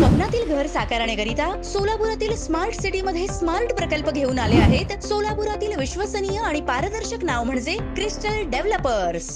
स्वप्नातील घर साकारण्याकरिता सोलापुरातील smart city मध्ये स्मार्ट प्रकल्प घेऊन आले आहेत। सोलापुरातील विश्वसनीय आणि पारदर्शक नाव म्हणजे क्रिस्टल डेव्हलपर्स।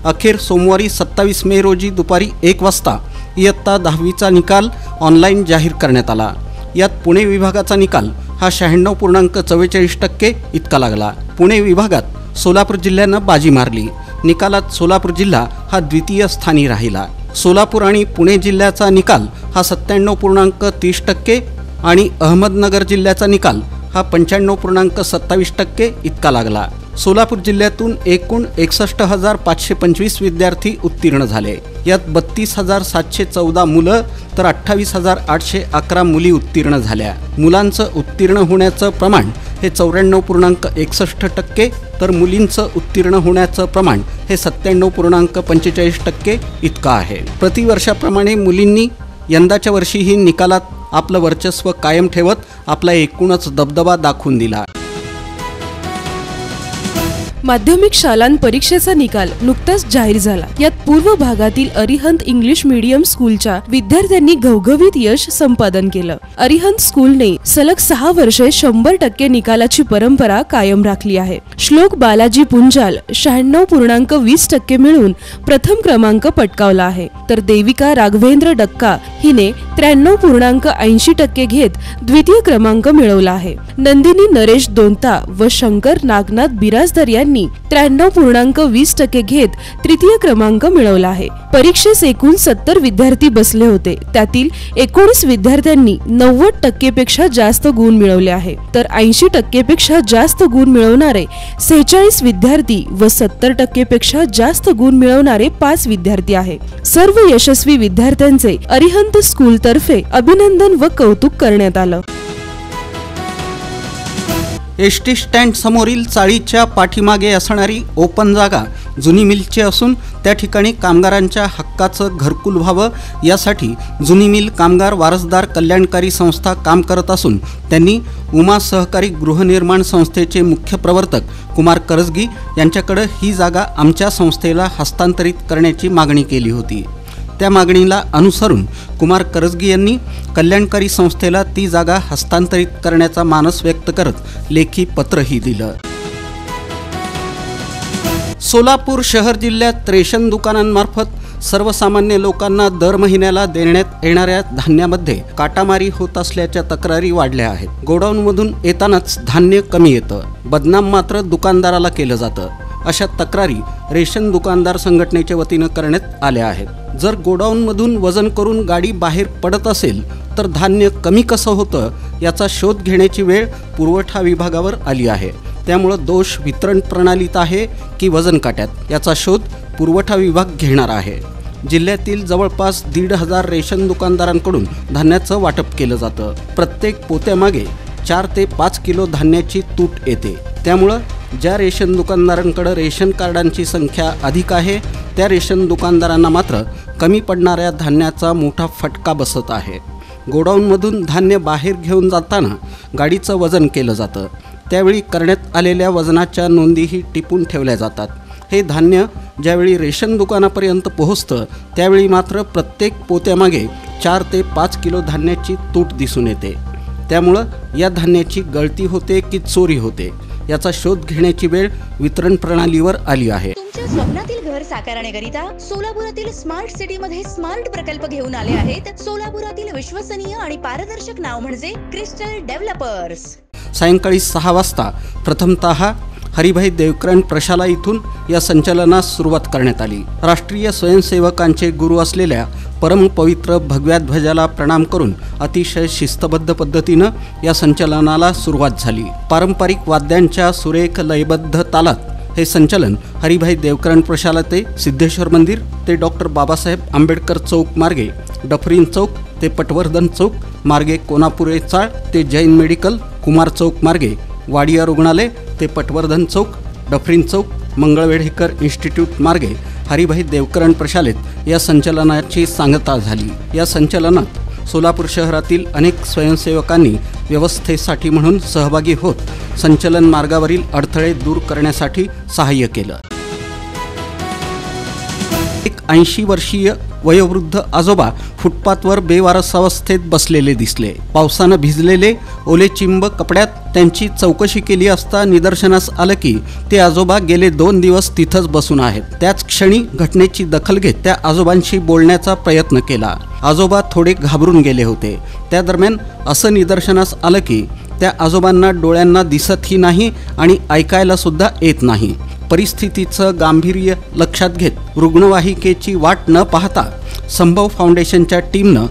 अखेर सोमवारी 27 मे रोजी दुपारी 1 वाजता इयत्ता 10वीचा निकाल ऑनलाईन जाहीर करण्यात आला। यात पुणे विभागाचा निकाल हा 96.44% इतका लागला। पुणे विभागात सोलापूर जिल्ह्यानं बाजी मारली। निकालात सोलापूर जिल्हा हा द्वितीय स्थानी राहिला। सोलापूर आणि पुणे जिल्ह्याचा निकाल हा 97.30% आणि अहमदनगर जिल्ह्याचा निकाल हा 95.27% इतका लागला। सोलापूर जिल्ह्यातून एकूण 61,525 विद्यार्थी उत्तीर्ण झाले। यात 32,714 मुलं तर 28,811 मुली उत्तीर्ण झाल्या। मुलांचं उत्तीर्ण होण्याचं प्रमाण हे 94.61% तर मुलींचं उत्तीर्ण होण्याचं प्रमाण हे 97.45% इतकं आहे। प्रतिवर्षाप्रमाणे मुलींनी यंदाच्या वर्षीही निकालात आपलं वर्चस्व कायम ठेवत आपला एकूणच दबदबा दाखवून दिला। माध्यमिक शालांत परीक्षेचा निकाल नुकताच जाहीर झाला। यात पूर्व भागातील अरिहंत इंग्लिश मीडियम स्कूलच्या विद्यार्थ्यांनी घवघवीत यश संपादन केलं। अरिहंत स्कूलने सलग 6 वर्षे 100% निकालाची परंपरा कायम राखली आहे। श्लोक बालाजी पुंजाल 96.20% मिळून प्रथम क्रमांक पटकावला आहे, तर देविका राघवेंद्र डक्का हिने 93.80% घेत द्वितीय क्रमांक मिळवला आहे। नंदिनी नरेश दोंता व शंकर नागनाथ बिराजदार यांनी 93.20% घेत तृतीय क्रमांक मिळवला आहे। परीक्षेस एकूण 70 विद्यार्थी बसले होते, त्यातील 19 विद्यार्थ्यांनी 90% पेक्षा जास्त गुण मिळवले आहे, तर 80% पेक्षा जास्त गुण मिळवणारे 46 विद्यार्थी व 70% पेक्षा जास्त गुण मिळवणारे 5 विद्यार्थी आहे। सर्व यशस्वी विद्यार्थ्यांचे अरिहंत स्कूल तर्फे अभिनंदन व कौतुक करण्यात आलं। एसटी स्टँड समोरील चाळीच्या पाठीमागे असणारी ओपन जागा जुनी मिलची असून त्या ठिकाणी कामगारांच्या हक्काचं घरकुल व्हावं यासाठी जुनी मिल कामगार वारसदार कल्याणकारी संस्था काम करत असून त्यांनी उमा सहकारी गृहनिर्माण संस्थेचे मुख्य प्रवर्तक कुमार करजगी यांच्याकडे ही जागा आमच्या संस्थेला हस्तांतरित करण्याची मागणी केली होती। त्या मागणीला अनुसरून कुमार करजगी यांनी कल्याणकारी संस्थेला ती जागा हस्तांतरित करण्याचा मानस व्यक्त करत लेखी पत्रही दिलं। सोलापूर शहर जिल्ह्यात रेशन दुकानांमार्फत सर्वसामान्य लोकांना दर महिन्याला देण्यात येणाऱ्या धान्यामध्ये काटामारी होत असल्याच्या तक्रारी वाढल्या आहेत। गोडाऊनमधून येतानाच धान्य कमी येतं, बदनाम मात्र दुकानदाराला केलं जातं, अशा तक्रारी रेशन दुकानदार संघटनेच्या वतीनं करण्यात आल्या आहेत। जर गोडाऊनमधून वजन करून गाडी बाहेर पडत असेल तर धान्य कमी कसं होतं याचा शोध घेण्याची वेळ पुरवठा विभागावर आली आहे। त्यामुळे दोष वितरण प्रणालीत आहे की वजन काट्यात याचा शोध पुरवठा विभाग घेणार आहे। जिल्ह्यातील जवळपास 1,500 रेशन दुकानदारांकडून धान्याचं वाटप केलं जातं। प्रत्येक पोत्यामागे 4 ते 5 किलो धान्याची तूट येते। त्यामुळं ज्या रेशन दुकानदारांकडे रेशन कार्डांची संख्या अधिक आहे त्या रेशन दुकानदारांना मात्र कमी पडणाऱ्या धान्याचा मोठा फटका बसत आहे। गोडाऊनमधून धान्य बाहेर घेऊन जाताना गाडीचं वजन केलं जातं, त्यावेळी करण्यात आलेल्या वजनाच्या नोंदीही टिपून ठेवल्या जातात। हे धान्य ज्यावेळी रेशन दुकानापर्यंत पोहोचतं त्यावेळी मात्र प्रत्येक पोत्यामागे 4 ते 5 किलो धान्याची तूट दिसून येते। त्यामुळं या धान्याची गळती होते की चोरी होते याचा शोध घेण्याची वेळ वितरण प्रणालीवर आली आहे। तुमच्या स्वप्नातील घर साकारण्याकरिता सोलापुरातील स्मार्ट सिटी मध्ये स्मार्ट प्रकल्प घेऊन आले आहेत। सोलापुरातील विश्वसनीय आणि पारदर्शक नाव म्हणजे क्रिस्टल डेव्हलपर्स। सायंकाळी 6 वाजता प्रथमतः हरिभाई देवकरण प्रशाला इथून या संचलनास सुरुवात करण्यात आली। राष्ट्रीय स्वयंसेवकांचे गुरु असलेल्या परमपवित्र भगव्या ध्वजाला प्रणाम करून अतिशय शिस्तबद्ध पद्धतीनं या संचलनाला सुरुवात झाली। पारंपरिक वाद्यांच्या सुरेख लयबद्ध तालात हे संचलन हरिभाई देवकरण प्रशाला ते सिद्धेश्वर मंदिर ते डॉक्टर बाबासाहेब आंबेडकर चौक मार्गे डफरीन चौक ते पटवर्धन चौक मार्गे कोनापुरे चाळ ते जैन मेडिकल कुमार चौक मार्गे वाडिया रुग्णालय ते पटवर्धन चौक डफरीन चौक मंगळवेढेकर इन्स्टिट्यूट मार्गे हरिभाई देवकरण प्रशालेत या संचलनाची सांगता झाली। या संचलनात सोलापूर शहरातील अनेक स्वयंसेवकांनी व्यवस्थेसाठी म्हणून सहभागी होत संचलन मार्गावरील अडथळे दूर करण्यासाठी सहाय्य केलं। एक 80 वर्षीय वयोवृद्ध आजोबा फुटपाथवर बेवारस अवस्थेत बसलेले दिसले. पावसानं भिजलेले ओले चिंब कपड्यात त्यांची चौकशी केली असता निदर्शनास आलं की ते आजोबा गेले 2 दिवस तिथंच बसून आहेत. त्याच क्षणी घटनेची दखल घेत त्या आजोबांशी बोलण्याचा प्रयत्न केला. आजोबा थोडे घाबरून गेले होते. त्या दरम्यान असं निदर्शनास आलं की त्या आजोबांना डोळ्यांना दिसतही नाही आणि ऐकायला सुद्धा येत नाही. परिस्थितीचं गांभीर्य लक्षात घेत रुग्णवाहिकेची वाट न पाहता संभव फाउंडेशनच्या टीमनं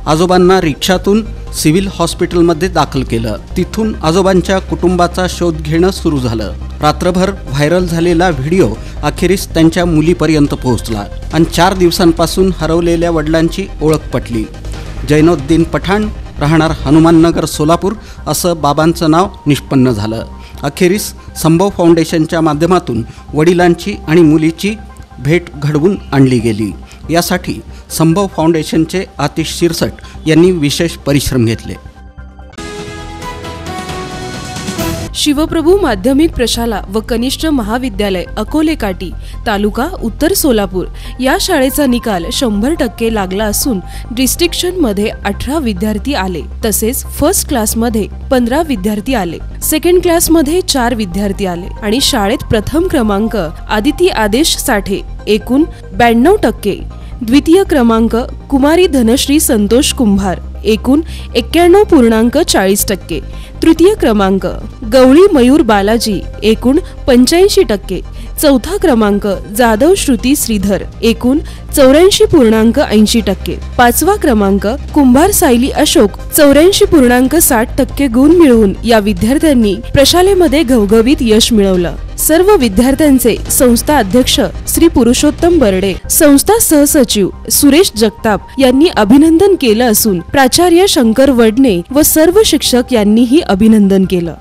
आजोबांना रिक्षातून सिव्हिल हॉस्पिटलमध्ये दाखल केलं. तिथून आजोबांच्या कुटुंबाचा शोध घेणं सुरू झालं. रात्रभर व्हायरल झालेला व्हिडिओ अखेरीस त्यांच्या मुलीपर्यंत पोहोचला आणि 4 दिवसांपासून हरवलेल्या वडिलांची ओळख पटली. जैनुद्दीन पठाण, राहणार हनुमाननगर, सोलापूर असं बाबांचं नाव निष्पन्न झालं. अखेरीस संभव फाउंडेशनच्या माध्यमातून वडिलांची आणि मुलीची भेट घडवून आणली गेली. यासाठी संभव फाउंडेशनचे आतिश शिरसट यांनी विशेष परिश्रम घेतले. शिवप्रभू माध्यमिक प्रशाला व कनिष्ठ महाविद्यालय अकोले काटी, तालुका उत्तर सोलापूर या शाळेचा निकाल 100% लागला असून डिस्ट्रिक्शनमध्ये 18 विद्यार्थी आले. तसेच फर्स्ट क्लासमध्ये 15 विद्यार्थी आले, सेकंड क्लासमध्ये 4 विद्यार्थी आले आणि शाळेत प्रथम क्रमांक आदिती आदेश साठे एकूण 92%, द्वितीय क्रमांक कुमारी धनश्री संतोष कुंभार एकूण 91.40%, तृतीय क्रमांक गवळी मयूर बालाजी एकूण 85%, चौथा क्रमांक जाधव श्रुती श्रीधर एकूण 84.80%, पाचवा क्रमांक कुंभार सायली अशोक 84.60% गुण मिळवून या विद्यार्थ्यांनी प्रशालेमध्ये घवघवीत यश मिळवलं. सर्व विद्यार्थ्यांचे संस्था अध्यक्ष श्री पुरुषोत्तम बर्डे, संस्था सहसचिव सुरेश जगताप यांनी अभिनंदन केलं असून प्राचार्य शंकर वडणे व सर्व शिक्षक यांनीही अभिनंदन केलं.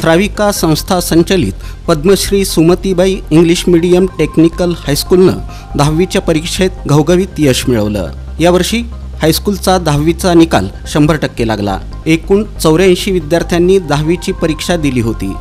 श्राविका संस्था संचलित Padmashri Sumatibai English medium technical हायस्कूलनं 10वीच्या परीक्षेत घवघवीत यश मिळवलं. यावर्षी हायस्कूलचा 10वीचा निकाल 100% लागला. एकूण 84 विद्यार्थ्यांनी 10वीची परीक्षा दिली होती.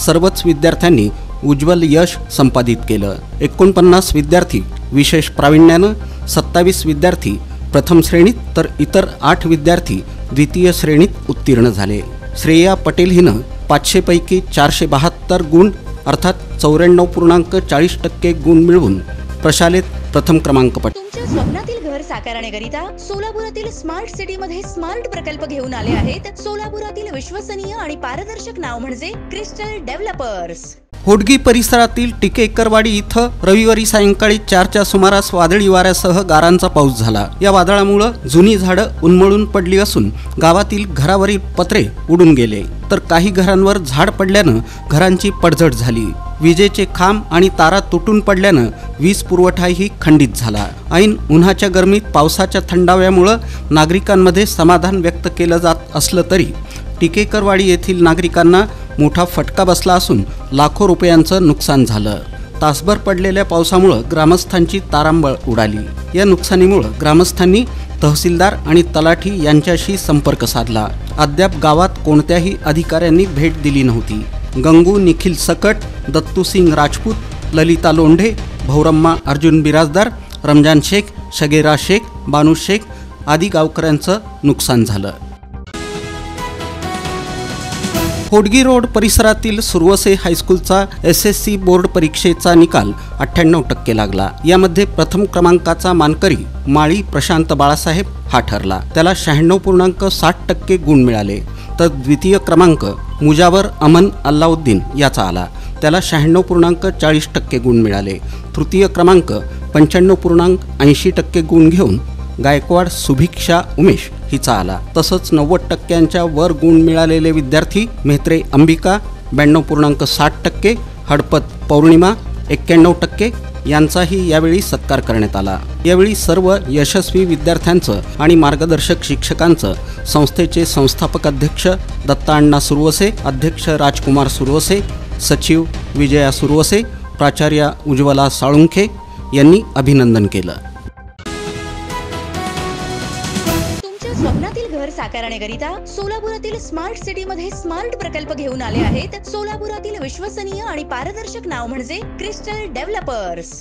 सर्वच विद्यार्थ्यांनी उज्ज्वल यश संपादित केलं. 49 विद्यार्थी विशेष प्रावीण्यानं, 27 विद्यार्थी प्रथम श्रेणीत तर इतर 8 विद्यार्थी द्वितीय श्रेणीत उत्तीर्ण झाले. श्रेया पटेल हिनं 500 पैकी 472 गुण अर्थात 94.40% गुण मिळवून प्रशालेत प्रथम क्रमांक पटकावला. तुमच्या स्वप्नातील घर साकारण्याकरिता सोलापुरातील स्मार्ट सिटी मध्ये स्मार्ट प्रकल्प घेऊन आले आहेत. सोलापुरातील विश्वसनीय आणि पारदर्शक नाव म्हणजे क्रिस्टल डेव्हलपर्स. होडगी परिसरातील टिकेकरवाडी इथं रविवारी सायंकाळी 4च्या सुमारास वादळी वाऱ्यासह गारांचा पाऊस झाला. या वादळामुळे जुनी झाडं उन्मळून पडली असून गावातील घरावरील पत्रे उडून गेले तर काही घरांवर झाड पडल्यानं घरांची पडझड झाली. विजेचे खांब आणि तारा तुटून पडल्यानं वीज पुरवठाही खंडित झाला. ऐन उन्हाच्या गरमीत पावसाच्या थंडाव्यामुळे नागरिकांमध्ये समाधान व्यक्त केलं जात असलं तरी टिकेकरवाडी येथील नागरिकांना मोठा फटका बसला असून लाखो रुपयांचं नुकसान झालं. तासभर पडलेल्या पावसामुळे ग्रामस्थांची तारांबळ उडाली. या नुकसानीमुळे ग्रामस्थांनी तहसीलदार आणि तलाठी यांच्याशी संपर्क साधला. अद्याप गावात कोणत्याही अधिकाऱ्यांनी भेट दिली नव्हती. गंगू निखिल सकट, दत्तू सिंग राजपूत, ललिता लोंढे, भौरम्मा अर्जुन बिराजदार, रमजान शेख, शगेरा शेख, बानू शेख आदी गावकऱ्यांचं नुकसान झालं. होडगी रोड परिसरातील सुरवसे हायस्कूलचा SSC बोर्ड परीक्षेचा निकाल 98% लागला. यामध्ये प्रथम क्रमांकाचा मानकरी माळी प्रशांत बाळासाहेब हा ठरला. त्याला 96.60% गुण मिळाले तर द्वितीय क्रमांक मुजावर अमन अल्लाउद्दीन याचा आला. त्याला 96.40% गुण मिळाले. तृतीय क्रमांक 95.80% गुण घेऊन गायकवाड सुभिक्षा उमेश हिचा आला. तसंच 90% वर गुण मिळालेले विद्यार्थी मेहत्रे अंबिका 92.60%, हडपत पौर्णिमा 91% यांचाही यावेळी सत्कार करण्यात आला. यावेळी सर्व यशस्वी विद्यार्थ्यांचं आणि मार्गदर्शक शिक्षकांचं संस्थेचे संस्थापक अध्यक्ष दत्ताअण्णा सुरवसे, अध्यक्ष राजकुमार सुरवसे, सचिव विजया सुरवसे, प्राचार्य उज्ज्वला साळुंखे यांनी अभिनंदन केलं. स्वप्नातील घर साकारण्याकरिता सोलापुरातील स्मार्ट सिटी मध्ये स्मार्ट प्रकल्प घेऊन आले आहेत. सोलापुरातील विश्वसनीय आणि पारदर्शक नाव म्हणजे क्रिस्टल डेव्हलपर्स.